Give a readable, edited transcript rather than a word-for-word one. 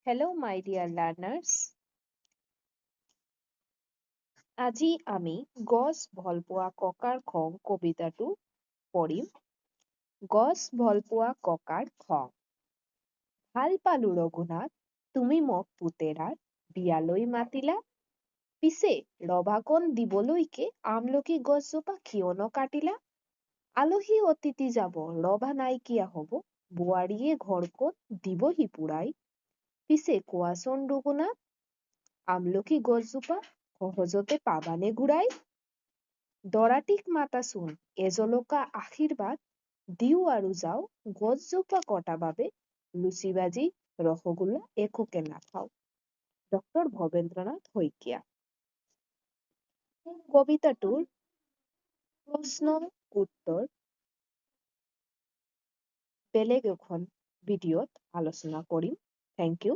Hello, my dear learners. আজি আমি গছ ভালপোৱা ককাৰ খং কবিতাটো পঢ়িম। গছ ভালপোৱা ককাৰ খং। ভাল পালো ৰঘুনাথ, তুমি মোক পুতেৰাৰ বিয়ালৈ মাতিলা। পিছে ৰভাকণ দিবলৈকে আমলখি গছজোপা কিয়নো কাটিলা? আলহী অতিথি যাব, ৰভা নাইকিয়া হব, বোৱাৰীয়ে ঘৰখন দিবহি পুৰাই। পিছে কোৱাচোন ৰঘুনাথ, আমলখি গছজোপা সহজতে পাবানে ঘূৰাই? দৰাটিক মাতাচোন, এজলকা আশীৰ্বাদ দিও আৰু যাও, গছজোপা কটা বাবে লুচি ভাজি ৰসগোল্লা একোকে নাখাও। ডক্টৰ ভৱেন্দ্ৰনাথ শইকীয়া। কবিতাটোৰ প্ৰশ্ন উত্তৰ বেলেগ এখন ভিডিঅ'ত আলোচনা কৰিম। Thank U.